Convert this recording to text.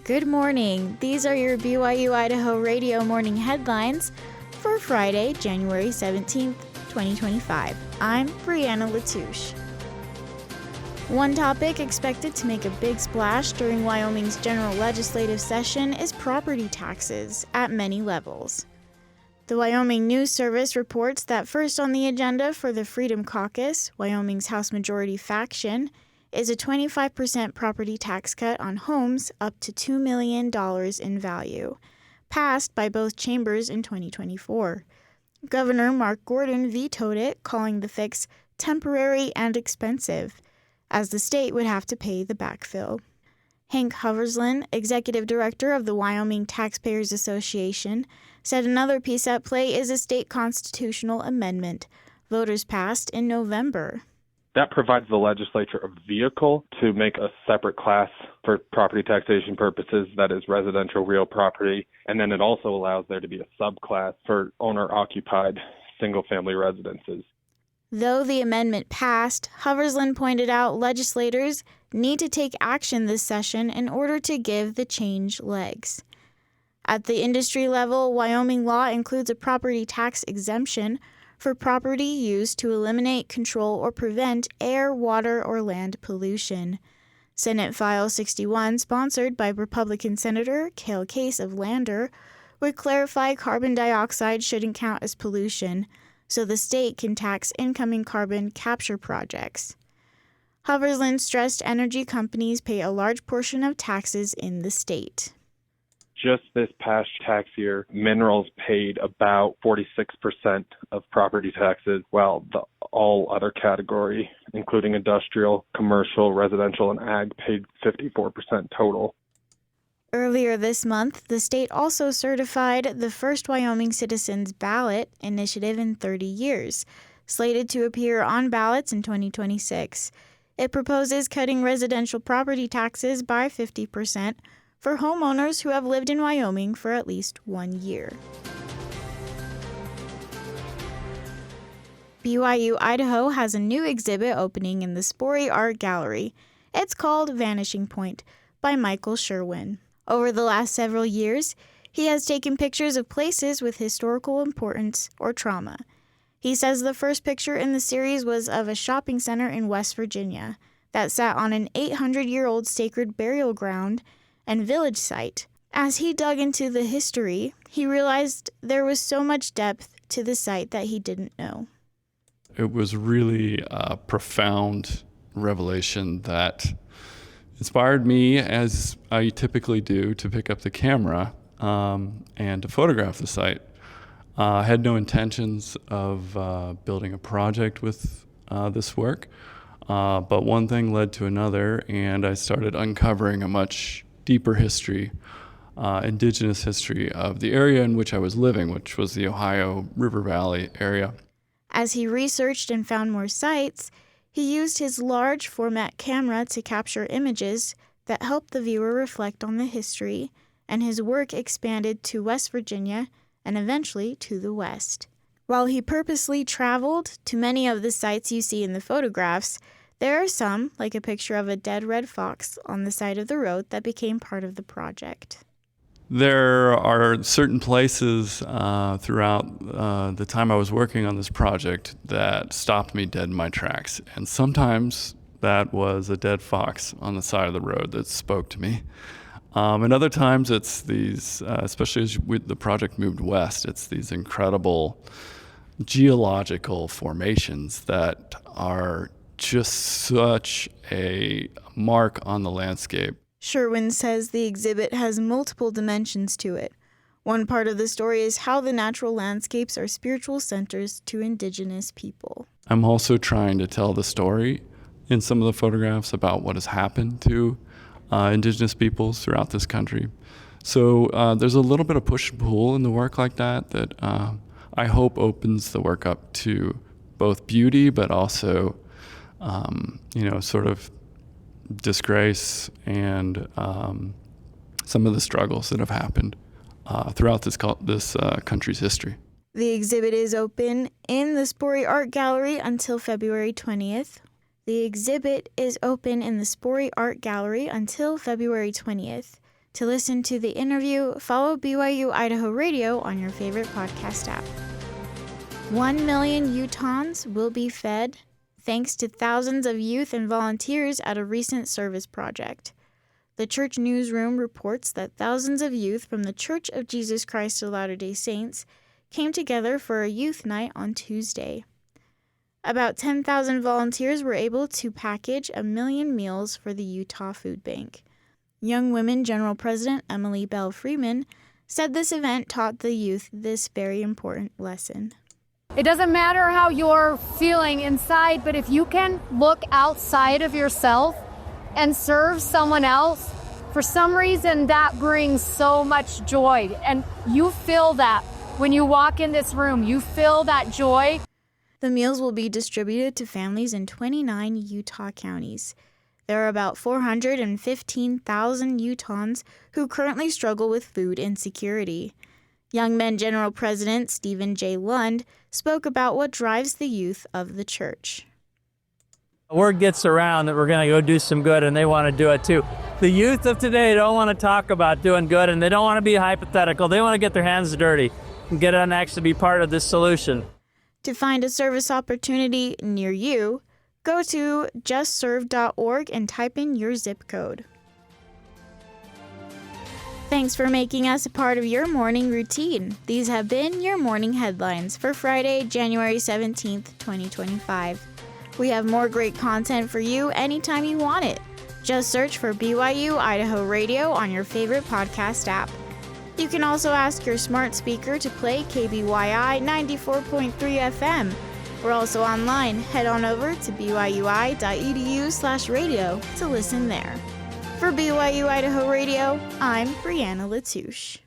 Good morning. These are your BYU-Idaho radio morning headlines for Friday, January 17th, 2025. I'm Brianna Latouche. One topic expected to make a big splash during Wyoming's general legislative session is property taxes at many levels. The Wyoming News Service reports that first on the agenda for the Freedom Caucus, Wyoming's House Majority faction, is a 25% property tax cut on homes up to $2 million in value, passed by both chambers in 2024. Governor Mark Gordon vetoed it, calling the fix temporary and expensive, as the state would have to pay the backfill. Hank Hoversland, executive director of the Wyoming Taxpayers Association, said another piece at play is a state constitutional amendment voters passed in November. That provides the legislature a vehicle to make a separate class for property taxation purposes, that is residential real property, and then it also allows there to be a subclass for owner-occupied single-family residences. Though the amendment passed, Hoversland pointed out legislators need to take action this session in order to give the change legs. At the industry level, Wyoming law includes a property tax exemption for property used to eliminate, control, or prevent air, water, or land pollution. Senate File 61, sponsored by Republican Senator Cale Case of Lander, would clarify carbon dioxide shouldn't count as pollution, so the state can tax incoming carbon capture projects. Hoversland stressed energy companies pay a large portion of taxes in the state. Just this past tax year, minerals paid about 46% of property taxes, while the all other category, including industrial, commercial, residential, and ag, paid 54% total. Earlier this month, the state also certified the first Wyoming Citizens Ballot initiative in 30 years, slated to appear on ballots in 2026. It proposes cutting residential property taxes by 50%, for homeowners who have lived in Wyoming for at least 1 year. BYU-Idaho has a new exhibit opening in the Spori Art Gallery. It's called Vanishing Point by Michael Sherwin. Over the last several years, he has taken pictures of places with historical importance or trauma. He says the first picture in the series was of a shopping center in West Virginia that sat on an 800-year-old sacred burial ground and village site. As he dug into the history, he realized there was so much depth to the site that he didn't know. It was really a profound revelation that inspired me, as I typically do, to pick up the camera and to photograph the site. I had no intentions of building a project with this work, but one thing led to another, and I started uncovering a much deeper history, indigenous history of the area in which I was living, which was the Ohio River Valley area. As he researched and found more sites, he used his large format camera to capture images that helped the viewer reflect on the history, and his work expanded to West Virginia and eventually to the West. While he purposely traveled to many of the sites you see in the photographs, there are some, like a picture of a dead red fox on the side of the road, that became part of the project. There are certain places throughout the time I was working on this project that stopped me dead in my tracks. And sometimes that was a dead fox on the side of the road that spoke to me. And other times it's these, especially as the project moved west, it's these incredible geological formations that are just such a mark on the landscape. Sherwin says the exhibit has multiple dimensions to it. One part of the story is how the natural landscapes are spiritual centers to indigenous people. I'm also trying to tell the story in some of the photographs about what has happened to indigenous peoples throughout this country. So there's a little bit of push and pull in the work like that I hope opens the work up to both beauty, but also sort of disgrace and some of the struggles that have happened throughout this country's history. The exhibit is open in the Spori Art Gallery until February 20th. The exhibit is open in the Spori Art Gallery until February 20th. To listen to the interview, follow BYU-Idaho Radio on your favorite podcast app. 1 million Utahns will be fed thanks to thousands of youth and volunteers at a recent service project. The church newsroom reports that thousands of youth from the Church of Jesus Christ of Latter-day Saints came together for a youth night on Tuesday. About 10,000 volunteers were able to package 1 million meals for the Utah Food Bank. Young Women General President Emily Bell Freeman said this event taught the youth this very important lesson. It doesn't matter how you're feeling inside, but if you can look outside of yourself and serve someone else, for some reason that brings so much joy. And you feel that when you walk in this room, you feel that joy. The meals will be distributed to families in 29 Utah counties. There are about 415,000 Utahns who currently struggle with food insecurity. Young Men General President Stephen J. Lund spoke about what drives the youth of the church. Word gets around that we're going to go do some good, and they want to do it too. The youth of today don't want to talk about doing good, and they don't want to be hypothetical. They want to get their hands dirty and get on actually be part of this solution. To find a service opportunity near you, go to justserve.org and type in your zip code. Thanks for making us a part of your morning routine. These have been your morning headlines for Friday, January 17th, 2025. We have more great content for you anytime you want it. Just search for BYU-Idaho Radio on your favorite podcast app. You can also ask your smart speaker to play KBYI 94.3 FM. We're also online. Head on over to byui.edu/radio to listen there. For BYU-Idaho Radio, I'm Brianna Latouche.